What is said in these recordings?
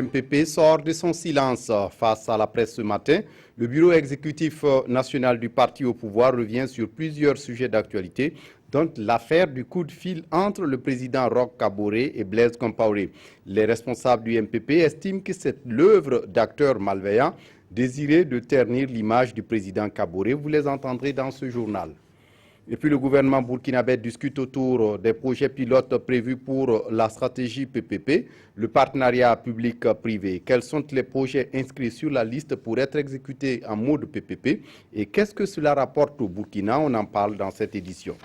MPP sort de son silence face à la presse ce matin. Le bureau exécutif national du parti au pouvoir revient sur plusieurs sujets d'actualité, dont l'affaire du coup de fil entre le président Roch Kaboré et Blaise Compaoré. Les responsables du MPP estiment que c'est l'œuvre d'acteurs malveillants désirés de ternir l'image du président Kaboré. Vous les entendrez dans ce journal. Et puis le gouvernement burkinabé discute autour des projets pilotes prévus pour la stratégie PPP, le partenariat public-privé. Quels sont les projets inscrits sur la liste pour être exécutés en mode PPP et qu'est-ce que cela rapporte au Burkina? On en parle dans cette édition.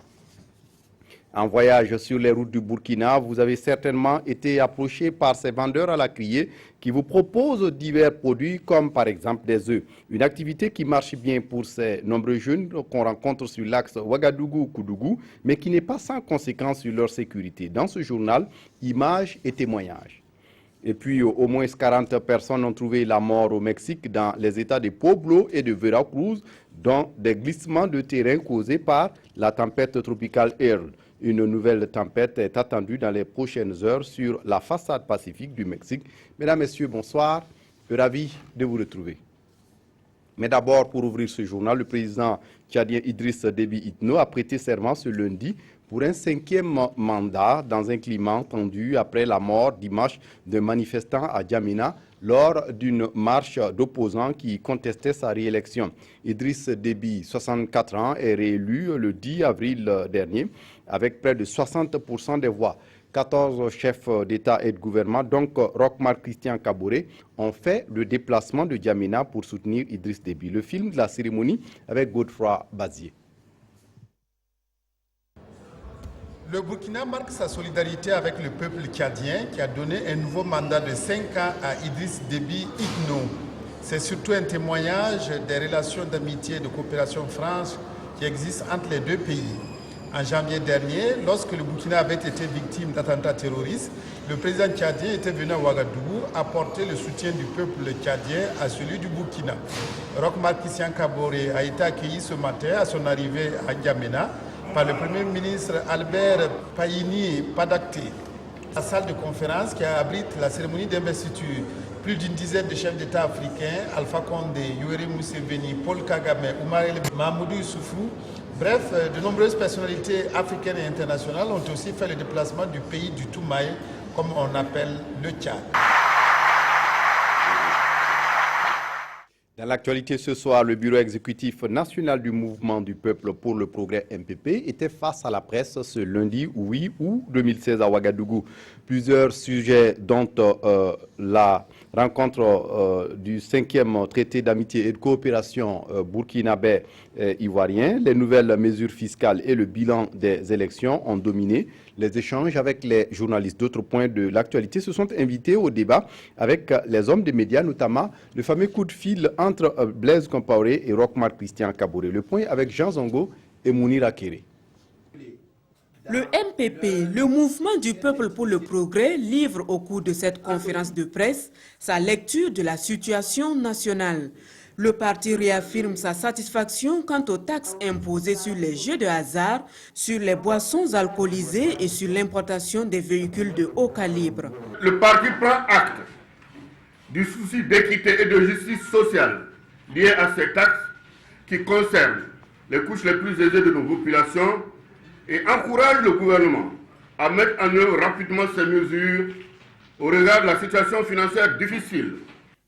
En voyage sur les routes du Burkina, vous avez certainement été approché par ces vendeurs à la criée qui vous proposent divers produits comme par exemple des œufs. Une activité qui marche bien pour ces nombreux jeunes qu'on rencontre sur l'axe Ouagadougou-Koudougou, mais qui n'est pas sans conséquence sur leur sécurité. Dans ce journal, images et témoignages. Et puis, au moins 40 personnes ont trouvé la mort au Mexique dans les états de Pueblo et de Veracruz, dont des glissements de terrain causés par la tempête tropicale Earl. Une nouvelle tempête est attendue dans les prochaines heures sur la façade pacifique du Mexique. Mesdames, Messieurs, bonsoir. Ravi de vous retrouver. Mais d'abord, pour ouvrir ce journal, le président tchadien Idriss Déby Itno a prêté serment ce lundi pour un 5e mandat dans un climat tendu après la mort dimanche d'un manifestant à Djamena lors d'une marche d'opposants qui contestait sa réélection. Idriss Déby, 64 ans, est réélu le 10 avril dernier avec près de 60% des voix. 14 chefs d'État et de gouvernement, donc Roch Marc Christian Kaboré, ont fait le déplacement de Djamena pour soutenir Idriss Déby. Le film de la cérémonie avec Godefroy Bazier. Le Burkina marque sa solidarité avec le peuple tchadien qui a donné un nouveau mandat de 5 ans à Idriss Déby Itno. C'est surtout un témoignage des relations d'amitié et de coopération franche qui existent entre les deux pays. En janvier dernier, lorsque le Burkina avait été victime d'attentats terroristes, le président tchadien était venu à Ouagadougou apporter le soutien du peuple tchadien à celui du Burkina. Roch Marc Christian Kaboré a été accueilli ce matin à son arrivée à Djamena par le Premier ministre Albert Payini Padakté. La salle de conférence qui abrite la cérémonie d'investiture, plus d'une dizaine de chefs d'État africains, Alpha Condé, Yoweri Museveni, Paul Kagame, Oumar El Mahamoudou Issoufou, bref, de nombreuses personnalités africaines et internationales ont aussi fait le déplacement du pays du Toumaï, comme on appelle le Tchad. Dans l'actualité ce soir, le bureau exécutif national du mouvement du peuple pour le progrès MPP était face à la presse ce lundi 8 août 2016 à Ouagadougou. Plusieurs sujets dont la rencontre du 5e traité d'amitié et de coopération burkinabé-ivoirien, les nouvelles mesures fiscales et le bilan des élections ont dominé les échanges avec les journalistes. D'autres points de l'actualité se sont invités au débat avec les hommes des médias, notamment le fameux coup de fil entre Blaise Compaoré et Roch Marc Christian Kaboré. Le point avec Jean Zongo et Mounir Akere. Le MPP, le mouvement du peuple pour le progrès, livre au cours de cette conférence de presse sa lecture de la situation nationale. Le parti réaffirme sa satisfaction quant aux taxes imposées sur les jeux de hasard, sur les boissons alcoolisées et sur l'importation des véhicules de haut calibre. Le parti prend acte du souci d'équité et de justice sociale lié à ces taxes qui concernent les couches les plus aisées de nos populations et encourage le gouvernement à mettre en œuvre rapidement ces mesures au regard de la situation financière difficile.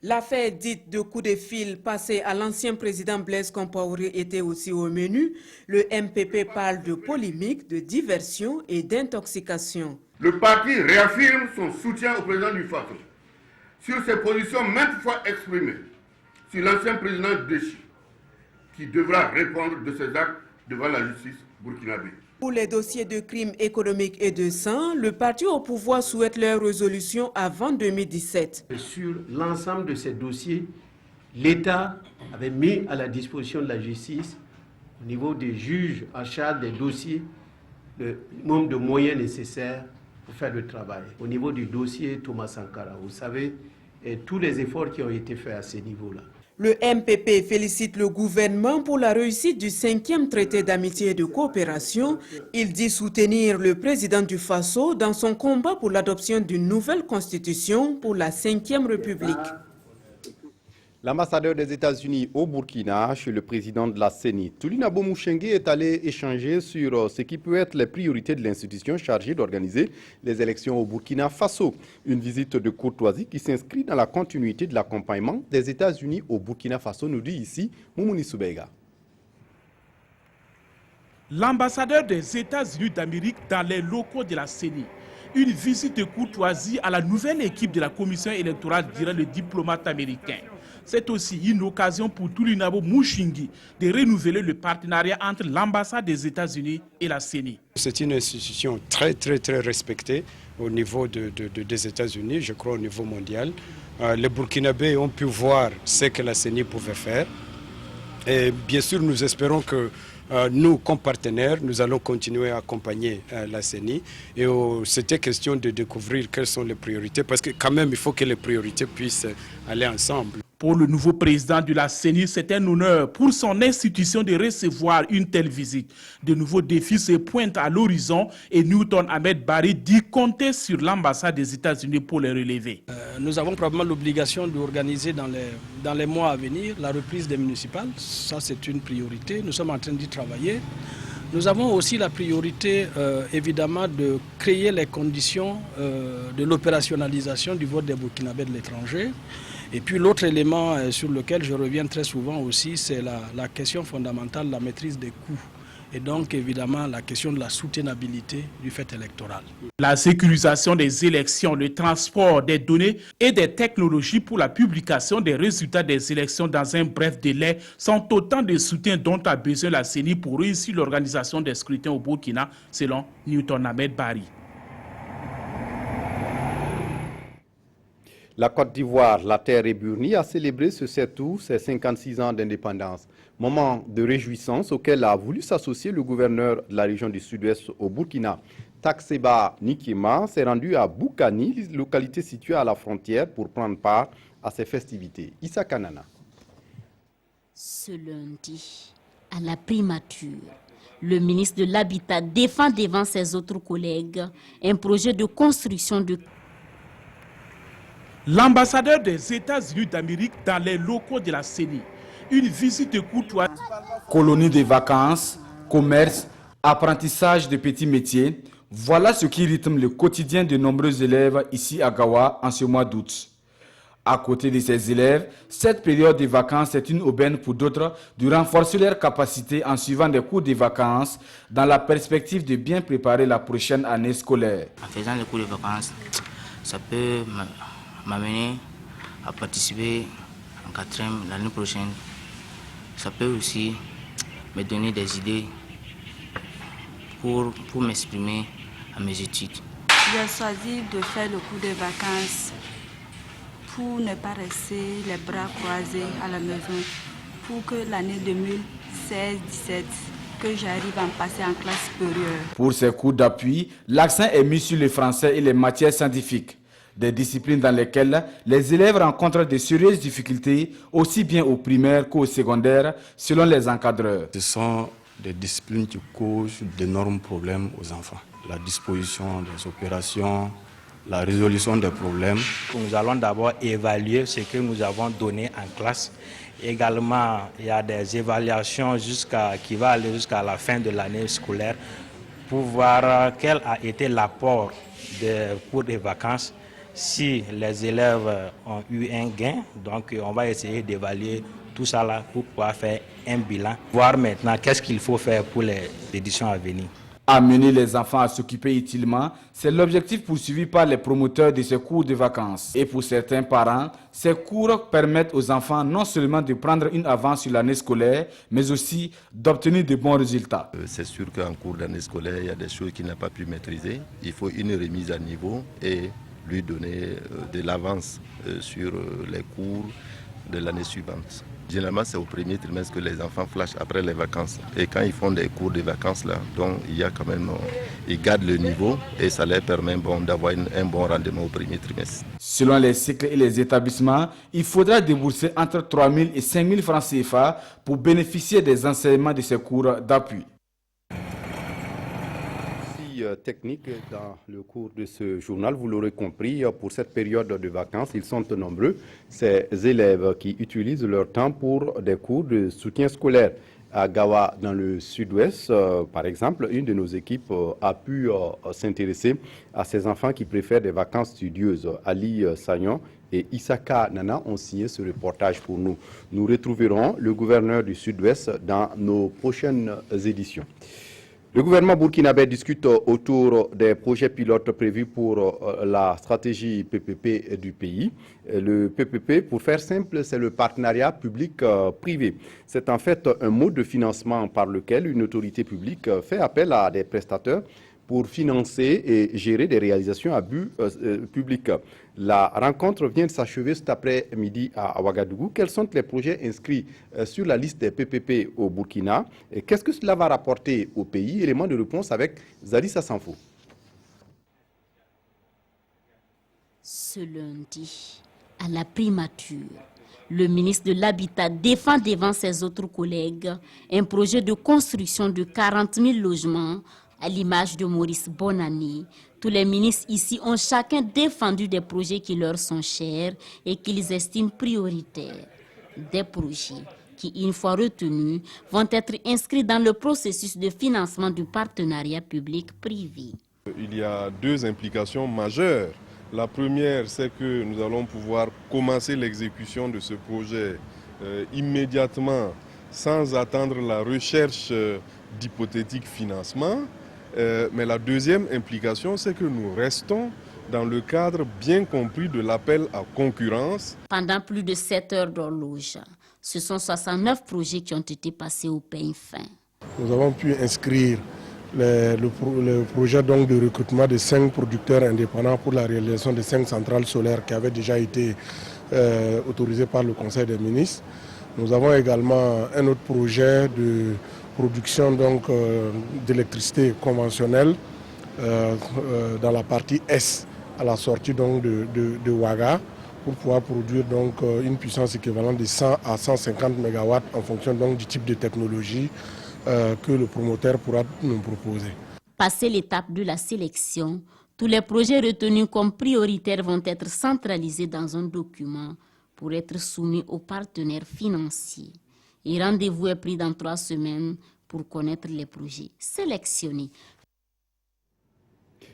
L'affaire dite de coup de fil passé à l'ancien président Blaise Compaoré était aussi au menu. Le MPP parle de polémique, de diversion et d'intoxication. Le parti réaffirme son soutien au président du FATO sur ses positions maintes fois exprimées sur l'ancien président Déchi, qui devra répondre de ses actes devant la justice burkinabé. Pour les dossiers de crimes économiques et de sang, le parti au pouvoir souhaite leur résolution avant 2017. Sur l'ensemble de ces dossiers, l'État avait mis à la disposition de la justice, au niveau des juges en charge des dossiers, le nombre de moyens nécessaires pour faire le travail. Au niveau du dossier Thomas Sankara, vous savez, tous les efforts qui ont été faits à ce niveau-là. Le MPP félicite le gouvernement pour la réussite du 5e traité d'amitié et de coopération. Il dit soutenir le président du Faso dans son combat pour l'adoption d'une nouvelle constitution pour la 5e République. L'ambassadeur des États-Unis au Burkina, chez le président de la CENI, Toulinabo Mouchengue, est allé échanger sur ce qui peut être les priorités de l'institution chargée d'organiser les élections au Burkina Faso. Une visite de courtoisie qui s'inscrit dans la continuité de l'accompagnement des États-Unis au Burkina Faso, nous dit ici Moumouni Soubega. L'ambassadeur des États-Unis d'Amérique dans les locaux de la CENI. Une visite de courtoisie à la nouvelle équipe de la commission électorale, dirait le diplomate américain. C'est aussi une occasion pour Toulinabo Mouchengue de renouveler le partenariat entre l'ambassade des États-Unis et la CENI. C'est une institution très respectée au niveau des États-Unis, je crois au niveau mondial. Les Burkinabés ont pu voir ce que la CENI pouvait faire. Et bien sûr, nous espérons que nous, comme partenaires, nous allons continuer à accompagner la CENI. Et c'était question de découvrir quelles sont les priorités, parce que quand même, il faut que les priorités puissent aller ensemble. Pour le nouveau président de la CENI, c'est un honneur pour son institution de recevoir une telle visite. De nouveaux défis se pointent à l'horizon et Newton Ahmed Barry dit compter sur l'ambassade des États-Unis pour les relever. Nous avons probablement l'obligation d'organiser dans les mois à venir la reprise des municipales. Ça, c'est une priorité. Nous sommes en train d'y travailler. Nous avons aussi la priorité, évidemment, de créer les conditions de l'opérationnalisation du vote des Burkinabés de l'étranger. Et puis l'autre élément sur lequel je reviens très souvent aussi, c'est la question fondamentale, la maîtrise des coûts. Et donc évidemment la question de la soutenabilité du fait électoral. La sécurisation des élections, le transport des données et des technologies pour la publication des résultats des élections dans un bref délai sont autant de soutiens dont a besoin la CENI pour réussir l'organisation des scrutins au Burkina, selon Newton Ahmed Barry. La Côte d'Ivoire, la terre éburnie, a célébré ce 7 août ses 56 ans d'indépendance. Moment de réjouissance auquel a voulu s'associer le gouverneur de la région du Sud-Ouest au Burkina. Takseba Nikema s'est rendu à Boukani, localité située à la frontière, pour prendre part à ces festivités. Issa Kanana. Ce lundi, à la primature, le ministre de l'Habitat défend devant ses autres collègues un projet de construction de... L'ambassadeur des États-Unis d'Amérique dans les locaux de la CENI. Une visite courtoise. Colonie de vacances, commerce, apprentissage de petits métiers. Voilà ce qui rythme le quotidien de nombreux élèves ici à Gawa en ce mois d'août. À côté de ces élèves, cette période de vacances est une aubaine pour d'autres de renforcer leurs capacités en suivant des cours de vacances dans la perspective de bien préparer la prochaine année scolaire. En faisant les cours de vacances, ça peut m'amener à participer en 4e l'année prochaine. Ça peut aussi me donner des idées pour m'exprimer à mes études. J'ai choisi de faire le cours de vacances pour ne pas rester les bras croisés à la maison, pour que l'année 2016-17, que j'arrive à me passer en classe supérieure. Pour ces cours d'appui, l'accent est mis sur le français et les matières scientifiques. Des disciplines dans lesquelles les élèves rencontrent de sérieuses difficultés, aussi bien au primaire qu'au secondaire, selon les encadreurs. Ce sont des disciplines qui causent d'énormes problèmes aux enfants. La disposition des opérations, la résolution des problèmes. Nous allons d'abord évaluer ce que nous avons donné en classe. Également, il y a des évaluations qui vont aller jusqu'à la fin de l'année scolaire pour voir quel a été l'apport des cours de vacances. Si les élèves ont eu un gain, donc on va essayer d'évaluer tout ça là pour pouvoir faire un bilan. Voir maintenant qu'est-ce qu'il faut faire pour les éditions à venir. Amener les enfants à s'occuper utilement, c'est l'objectif poursuivi par les promoteurs de ces cours de vacances. Et pour certains parents, ces cours permettent aux enfants non seulement de prendre une avance sur l'année scolaire, mais aussi d'obtenir de bons résultats. C'est sûr qu'en cours d'année scolaire, il y a des choses qu'il n'a pas pu maîtriser. Il faut une remise à niveau et lui donner de l'avance sur les cours de l'année suivante. Généralement, c'est au premier trimestre que les enfants flashent après les vacances. Et quand ils font des cours de vacances, là, donc il y a quand même, ils gardent le niveau et ça leur permet d'avoir un bon rendement au premier trimestre. Selon les cycles et les établissements, il faudra débourser entre 3 000 et 5 000 francs CFA pour bénéficier des enseignements de ces cours d'appui. Technique dans le cours de ce journal, vous l'aurez compris, pour cette période de vacances, ils sont nombreux, ces élèves qui utilisent leur temps pour des cours de soutien scolaire. À Gawa, dans le sud-ouest, par exemple, une de nos équipes a pu s'intéresser à ces enfants qui préfèrent des vacances studieuses. Ali Sagnon et Isaka Nana ont signé ce reportage pour nous. Nous retrouverons le gouverneur du sud-ouest dans nos prochaines éditions. Le gouvernement burkinabé discute autour des projets pilotes prévus pour la stratégie PPP du pays. Le PPP, pour faire simple, c'est le partenariat public-privé. C'est en fait un mode de financement par lequel une autorité publique fait appel à des prestataires pour financer et gérer des réalisations à but public. La rencontre vient de s'achever cet après-midi à Ouagadougou. Quels sont les projets inscrits sur la liste des PPP au Burkina? Qu'est-ce que cela va rapporter au pays? Élément de réponse avec Zarissa Sanfo. Ce lundi, à la primature, le ministre de l'Habitat défend devant ses autres collègues un projet de construction de 40 000 logements à l'image de Maurice Bonani. Tous les ministres ici ont chacun défendu des projets qui leur sont chers et qu'ils estiment prioritaires. Des projets qui, une fois retenus, vont être inscrits dans le processus de financement du partenariat public-privé. Il y a deux implications majeures. La première, c'est que nous allons pouvoir commencer l'exécution de ce projet immédiatement, sans attendre la recherche d'hypothétiques financements. Mais la deuxième implication, c'est que nous restons dans le cadre bien compris de l'appel à concurrence. Pendant plus de 7 heures d'horloge, ce sont 69 projets qui ont été passés au peigne fin. Nous avons pu inscrire le projet donc de recrutement de 5 producteurs indépendants pour la réalisation de 5 centrales solaires qui avaient déjà été autorisées par le Conseil des ministres. Nous avons également un autre projet de production d'électricité conventionnelle dans la partie Est, à la sortie donc de Ouaga, pour pouvoir produire donc une puissance équivalente de 100 à 150 MW en fonction donc du type de technologie que le promoteur pourra nous proposer. Passé l'étape de la sélection, tous les projets retenus comme prioritaires vont être centralisés dans un document pour être soumis aux partenaires financiers. Et rendez-vous est pris dans 3 semaines pour connaître les projets sélectionnés.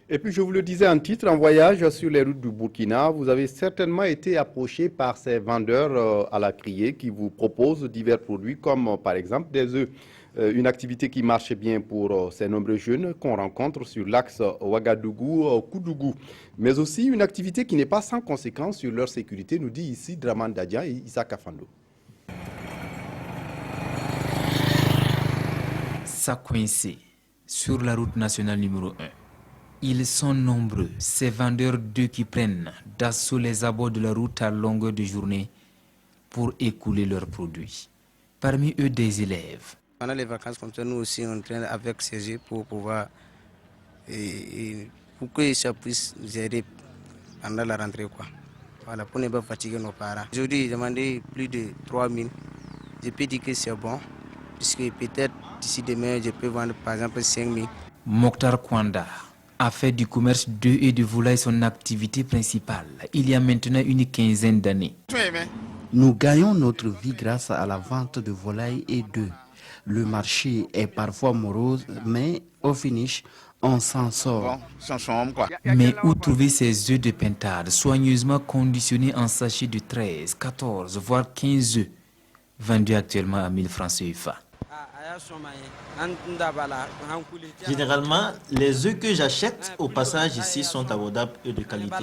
Et puis je vous le disais en titre, en voyage sur les routes du Burkina, vous avez certainement été approché par ces vendeurs à la criée qui vous proposent divers produits comme par exemple des œufs. Une activité qui marche bien pour ces nombreux jeunes qu'on rencontre sur l'axe Ouagadougou-Koudougou. Mais aussi une activité qui n'est pas sans conséquence sur leur sécurité, nous dit ici Draman Dadia et Issa Kafando. Ça coincé sur la route nationale numéro 1. Ils sont nombreux, ces vendeurs d'œufs qui prennent d'assaut les abords de la route à longueur de journée pour écouler leurs produits. Parmi eux, des élèves. Pendant les vacances, comme ça, nous aussi, on traîne avec ces œufs pour pouvoir, pour que ça puisse nous aider pendant la rentrée, quoi. Voilà, pour ne pas fatiguer nos parents. Aujourd'hui, j'ai demandé plus de 3 000. Je peux dire que c'est bon, puisque peut-être d'ici demain, je peux vendre par exemple 5 000. Mokhtar Kwanda a fait du commerce d'œufs et de volailles son activité principale il y a maintenant une quinzaine d'années. Nous gagnons notre vie grâce à la vente de volailles et d'œufs. Le marché est parfois morose, mais au finish, on s'en sort. Mais où trouver ces œufs de pintade soigneusement conditionnés en sachets de 13, 14, voire 15 œufs, vendus actuellement à 1000 francs CFA? Généralement, les œufs que j'achète au passage ici sont abordables et de qualité.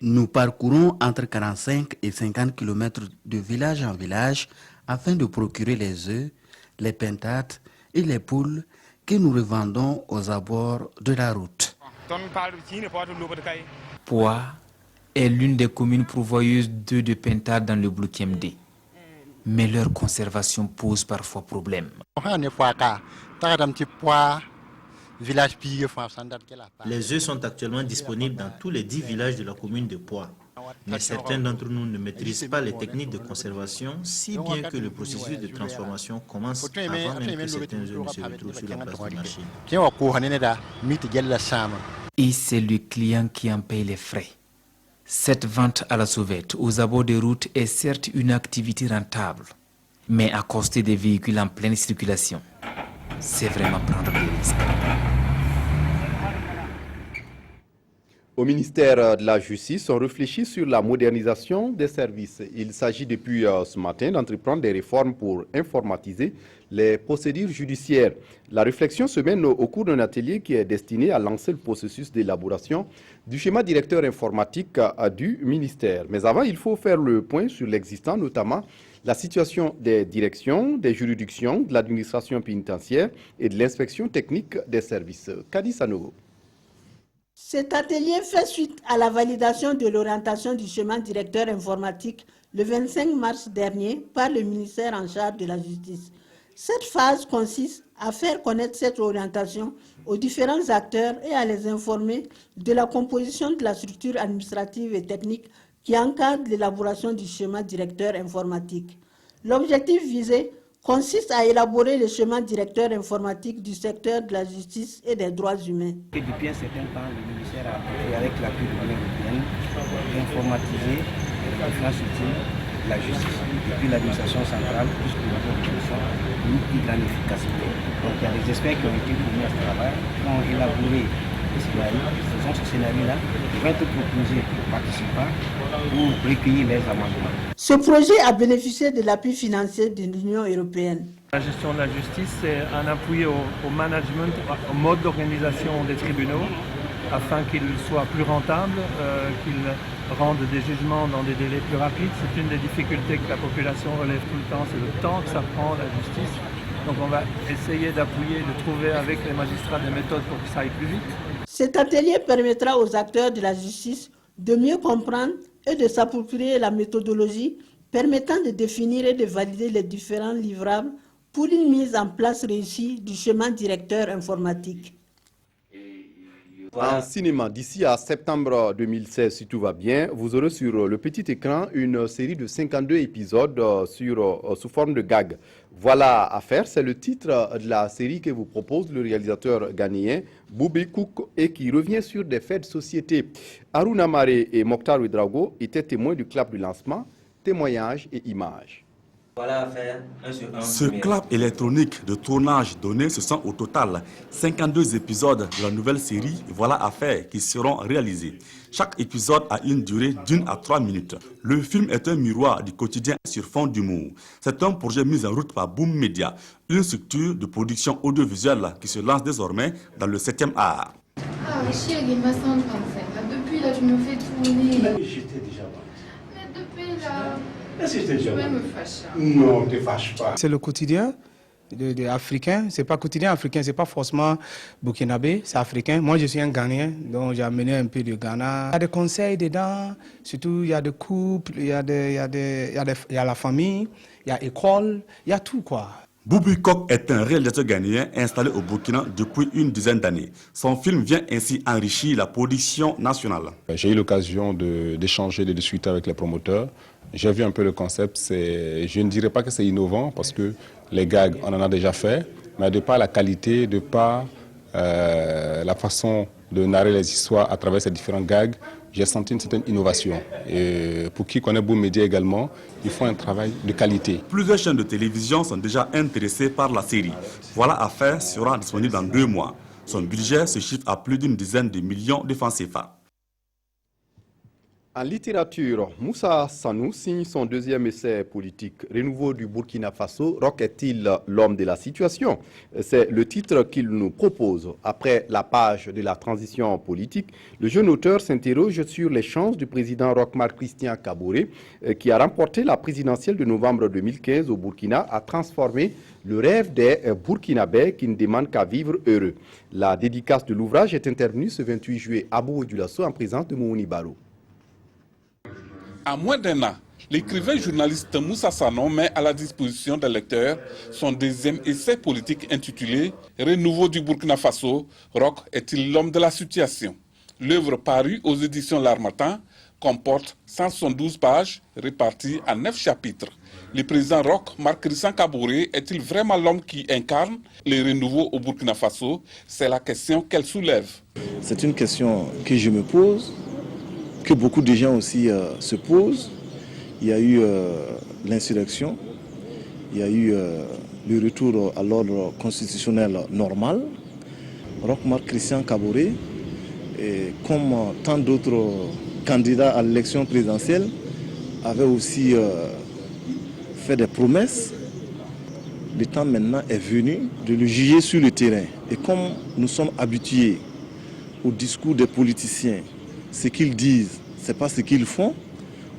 Nous parcourons entre 45 et 50 km de village en village afin de procurer les œufs, les pintades et les poules que nous revendons aux abords de la route. Poids, est l'une des communes pourvoyeuses d'œufs de pintade dans le Bloc MD. Mais leur conservation pose parfois problème. Les œufs sont actuellement disponibles dans tous les 10 villages de la commune de Poix. Mais certains d'entre nous ne maîtrisent pas les techniques de conservation, si bien que le processus de transformation commence avant même que certains œufs ne se retrouvent sur la place du marché. Et c'est le client qui en paye les frais. Cette vente à la sauvette aux abords des routes est certes une activité rentable, mais à coster des véhicules en pleine circulation. C'est vraiment prendre des risques. Au ministère de la Justice, on réfléchit sur la modernisation des services. Il s'agit depuis ce matin d'entreprendre des réformes pour informatiser les procédures judiciaires. La réflexion se mène au cours d'un atelier qui est destiné à lancer le processus d'élaboration du schéma directeur informatique du ministère. Mais avant, il faut faire le point sur l'existant, notamment la situation des directions, des juridictions, de l'administration pénitentiaire et de l'inspection technique des services. Kadi Sanogo. Cet atelier fait suite à la validation de l'orientation du schéma directeur informatique le 25 mars dernier par le ministère en charge de la Justice. Cette phase consiste à faire connaître cette orientation aux différents acteurs et à les informer de la composition de la structure administrative et technique qui encadre l'élaboration du schéma directeur informatique. L'objectif visé consiste à élaborer le schéma directeur informatique du secteur de la justice et des droits humains. Depuis un certain temps, le ministère a apporté avec l'appui de l'Union européenne d'informatiser les différentes structures de la justice, depuis l'administration centrale jusqu'au niveau de commission, une plus grande efficacité. Donc il y a des experts qui ont été commis à ce travail, qui ont élaboré le scénario. Faisant ce scénario-là, il va être proposé aux participants pour recueillir les amendements. Ce projet a bénéficié de l'appui financier de l'Union européenne. La gestion de la justice, c'est un appui au management, au mode d'organisation des tribunaux, afin qu'ils soient plus rentables, qu'ils rendent des jugements dans des délais plus rapides. C'est une des difficultés que la population relève tout le temps, c'est le temps que ça prend la justice. Donc on va essayer d'appuyer, de trouver avec les magistrats des méthodes pour que ça aille plus vite. Cet atelier permettra aux acteurs de la justice de mieux comprendre et de s'approprier la méthodologie permettant de définir et de valider les différents livrables pour une mise en place réussie du schéma directeur informatique. En cinéma, d'ici à septembre 2016, si tout va bien, vous aurez sur le petit écran une série de 52 épisodes sous forme de gag. Voilà à faire, c'est le titre de la série que vous propose le réalisateur ghanéen Boubi Kouk et qui revient sur des faits de société. Haruna Maré et Mokhtar Ouedraogo étaient témoins du clap du lancement, témoignages et images. Voilà à faire, Ce clap électronique de tournage donné, ce sont au total 52 épisodes de la nouvelle série Voilà à faire qui seront réalisés. Chaque épisode a une durée d'1 à 3 minutes. Le film est un miroir du quotidien sur fond d'humour. C'est un projet mis en route par Boom Media, une structure de production audiovisuelle qui se lance désormais dans le 7e art. Ah, Chier, il m'a semblé en fait. Depuis là, tu me fais tourner. J'étais déjà là. Mais depuis là... Je vais me fâcher. Non, ne te fâche pas. C'est le quotidien des Africains. C'est pas quotidien africain, c'est pas forcément burkinabé, c'est africain. Moi, je suis un Ghanéen, donc j'ai amené un peu de Ghana. Il y a des conseils dedans, surtout il y a des couples, il y a la famille, il y a l'école, il y a tout quoi. Boubi Kouk est un réalisateur ghanéen installé au Burkina depuis une dizaine d'années. Son film vient ainsi enrichir la production nationale. J'ai eu l'occasion d'échanger, de discuter avec les promoteurs. J'ai vu un peu le concept. Je ne dirais pas que c'est innovant parce que les gags, on en a déjà fait, mais de par la qualité, de par la façon de narrer les histoires à travers ces différents gags, j'ai senti une certaine innovation. Et pour qui connaît Boom Media également, ils font un travail de qualité. Plusieurs chaînes de télévision sont déjà intéressées par la série. Voilà à faire sera disponible dans 2 mois. Son budget se chiffre à plus d'une dizaine de millions de francs CFA. En littérature, Moussa Sanou signe son 2e essai politique. Renouveau du Burkina Faso, Roch est-il l'homme de la situation? C'est le titre qu'il nous propose. Après la page de la transition politique, le jeune auteur s'interroge sur les chances du président Roch-Marc Christian Kaboré, qui a remporté la présidentielle de novembre 2015 au Burkina, à transformer le rêve des Burkinabés qui ne demandent qu'à vivre heureux. La dédicace de l'ouvrage est intervenue ce 28 juillet à Bobo-Dioulasso en présence de Moumouni Barou. À moins d'1 an, l'écrivain journaliste Moussa Sanon met à la disposition des lecteurs son deuxième essai politique intitulé « Renouveau du Burkina Faso, Roch est-il l'homme de la situation ?» L'œuvre parue aux éditions L'Harmattan comporte 172 pages réparties en 9 chapitres. Le président Roch, Marc-Christian Kaboré, est-il vraiment l'homme qui incarne le renouveau au Burkina Faso? C'est la question qu'elle soulève. C'est une question que je me pose, que beaucoup de gens aussi se posent. Il y a eu l'insurrection, il y a eu le retour à l'ordre constitutionnel normal. Roch Marc-Christian Kaboré, comme tant d'autres candidats à l'élection présidentielle, avait aussi fait des promesses. Le temps maintenant est venu de le juger sur le terrain. Et comme nous sommes habitués au discours des politiciens, ce qu'ils disent, ce n'est pas ce qu'ils font.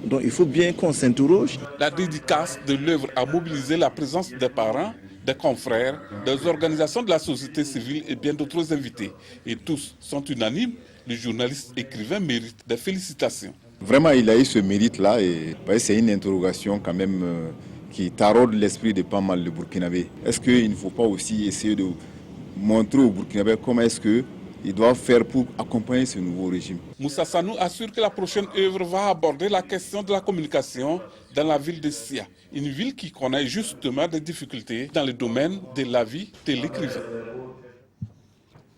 Donc il faut bien qu'on s'interroge. La dédicace de l'œuvre a mobilisé la présence des parents, des confrères, des organisations de la société civile et bien d'autres invités. Et tous sont unanimes, le journaliste écrivain mérite des félicitations. Vraiment, il a eu ce mérite-là et c'est une interrogation quand même qui taraude l'esprit de pas mal de Burkinabés. Est-ce qu'il ne faut pas aussi essayer de montrer aux Burkinabés comment est-ce qu'ils doivent faire pour accompagner ce nouveau régime? Moussa Sanou assure que la prochaine œuvre va aborder la question de la communication dans la ville de Sia, une ville qui connaît justement des difficultés dans le domaine de la vie de l'écrivain.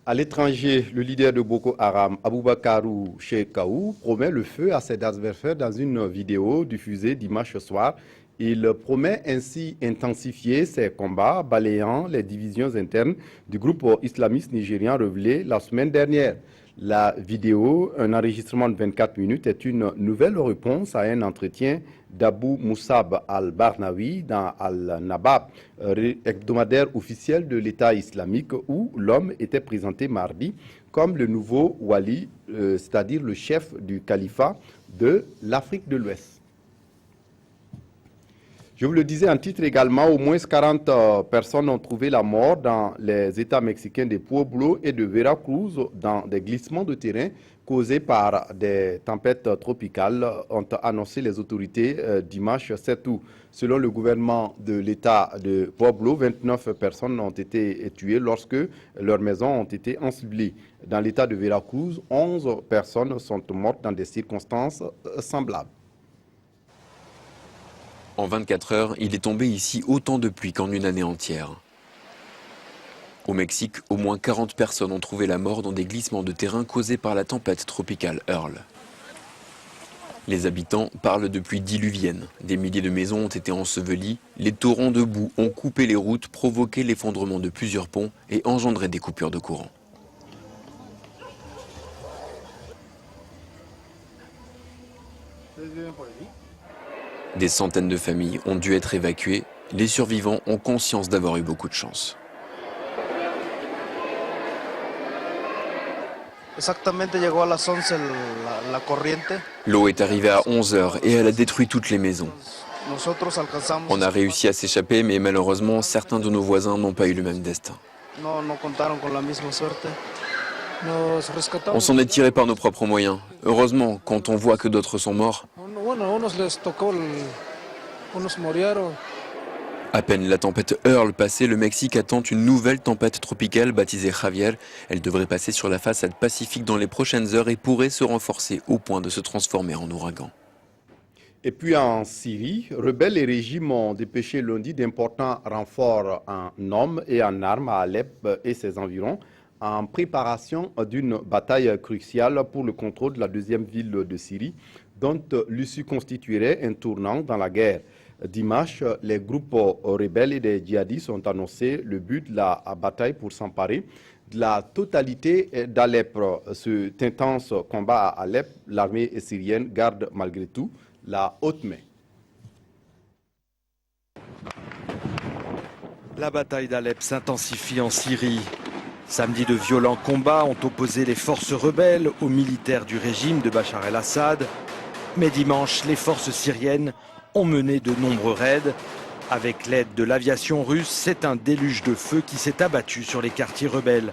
À l'étranger, le leader de Boko Haram, Aboubakarou Shekaou, promet le feu à ses adversaires dans une vidéo diffusée dimanche soir. Il promet ainsi intensifier ses combats, balayant les divisions internes du groupe islamiste nigérien révélé la semaine dernière. La vidéo, un enregistrement de 24 minutes, est une nouvelle réponse à un entretien d'Abou Moussab al-Barnawi dans Al-Nabab, hebdomadaire officiel de l'État islamique, où l'homme était présenté mardi comme le nouveau wali, c'est-à-dire le chef du califat de l'Afrique de l'Ouest. Je vous le disais en titre également, au moins 40 personnes ont trouvé la mort dans les États mexicains de Pueblo et de Veracruz dans des glissements de terrain causés par des tempêtes tropicales, ont annoncé les autorités dimanche 7 août. Selon le gouvernement de l'État de Pueblo, 29 personnes ont été tuées lorsque leurs maisons ont été ensevelies. Dans l'État de Veracruz, 11 personnes sont mortes dans des circonstances semblables. En 24 heures, il est tombé ici autant de pluie qu'en une année entière. Au Mexique, au moins 40 personnes ont trouvé la mort dans des glissements de terrain causés par la tempête tropicale Earl. Les habitants parlent de pluies diluviennes. Des milliers de maisons ont été ensevelies, les torrents de boue ont coupé les routes, provoqué l'effondrement de plusieurs ponts et engendré des coupures de courant. Des centaines de familles ont dû être évacuées. Les survivants ont conscience d'avoir eu beaucoup de chance. L'eau est arrivée à 11 h et elle a détruit toutes les maisons. On a réussi à s'échapper, mais malheureusement, certains de nos voisins n'ont pas eu le même destin. On s'en est tiré par nos propres moyens. Heureusement, quand on voit que d'autres sont morts. À peine la tempête Earl passée, le Mexique attend une nouvelle tempête tropicale baptisée Javier. Elle devrait passer sur la façade pacifique dans les prochaines heures et pourrait se renforcer au point de se transformer en ouragan. Et puis en Syrie, rebelles et régimes ont dépêché lundi d'importants renforts en hommes et en armes à Alep et ses environs, en préparation d'une bataille cruciale pour le contrôle de la deuxième ville de Syrie, dont l'issue constituerait un tournant dans la guerre. Dimanche, les groupes rebelles et des djihadistes ont annoncé le but de la bataille pour s'emparer de la totalité d'Alep. Cet intense combat à Alep, l'armée syrienne garde malgré tout la haute main. La bataille d'Alep s'intensifie en Syrie. Samedi, de violents combats ont opposé les forces rebelles aux militaires du régime de Bachar el-Assad. Mais dimanche, les forces syriennes ont mené de nombreux raids. Avec l'aide de l'aviation russe, c'est un déluge de feu qui s'est abattu sur les quartiers rebelles.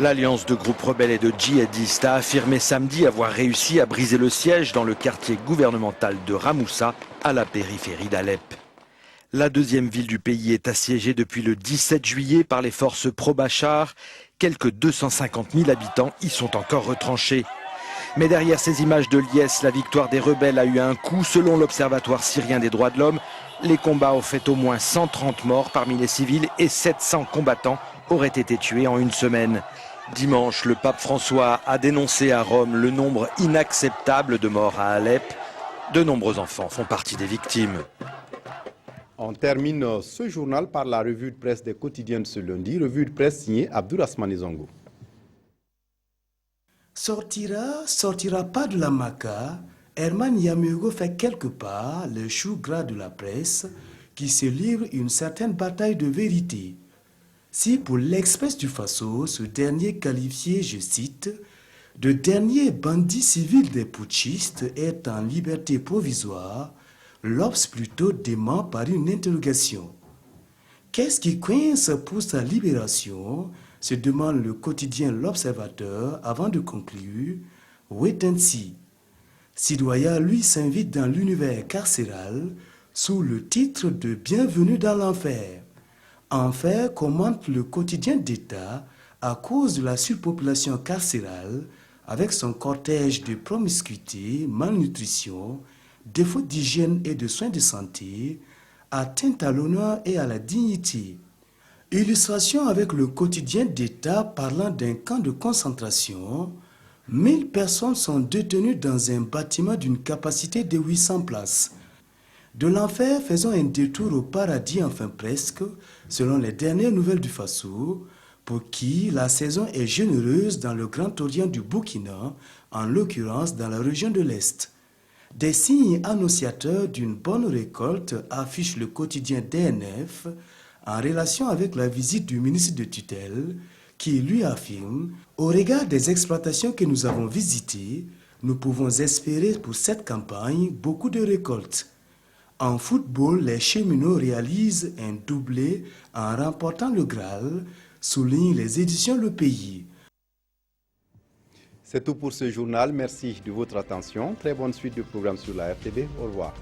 L'alliance de groupes rebelles et de djihadistes a affirmé samedi avoir réussi à briser le siège dans le quartier gouvernemental de Ramoussa, à la périphérie d'Alep. La deuxième ville du pays est assiégée depuis le 17 juillet par les forces pro-Bachar. Quelques 250 000 habitants y sont encore retranchés. Mais derrière ces images de liesse, la victoire des rebelles a eu un coup. Selon l'Observatoire syrien des droits de l'homme, les combats ont fait au moins 130 morts parmi les civils et 700 combattants auraient été tués en une semaine. Dimanche, le pape François a dénoncé à Rome le nombre inacceptable de morts à Alep. De nombreux enfants font partie des victimes. On termine ce journal par la revue de presse des quotidiens de ce lundi, revue de presse signée Abdourahmane Zongo. Sortira pas de la maca, Herman Yamugo fait quelque part le chou gras de la presse qui se livre une certaine bataille de vérité. Si pour l'Express du Faso, ce dernier qualifié, je cite, de dernier bandit civil des putschistes est en liberté provisoire, l'Obs plutôt dément par une interrogation. Qu'est-ce qui coince pour sa libération, se demande le quotidien L'Observateur avant de conclure, wait and see. Sidoya, lui, s'invite dans l'univers carcéral sous le titre de Bienvenue dans l'enfer. Enfer commente le quotidien d'État à cause de la surpopulation carcérale avec son cortège de promiscuité, malnutrition, défaut d'hygiène et de soins de santé, atteinte à l'honneur et à la dignité. Illustration avec le quotidien d'État parlant d'un camp de concentration. 1000 personnes sont détenues dans un bâtiment d'une capacité de 800 places. De l'enfer, faisons un détour au paradis, enfin presque, selon les dernières nouvelles du Faso, pour qui la saison est généreuse dans le Grand Orient du Burkina, en l'occurrence dans la région de l'Est. Des signes annonciateurs d'une bonne récolte affiche le quotidien DNF en relation avec la visite du ministre de tutelle qui lui affirme « Au regard des exploitations que nous avons visitées, nous pouvons espérer pour cette campagne beaucoup de récoltes. » En football, les cheminots réalisent un doublé en remportant le Graal, soulignent les éditions Le Pays. C'est tout pour ce journal. Merci de votre attention. Très bonne suite de programmes sur la RTV. Au revoir.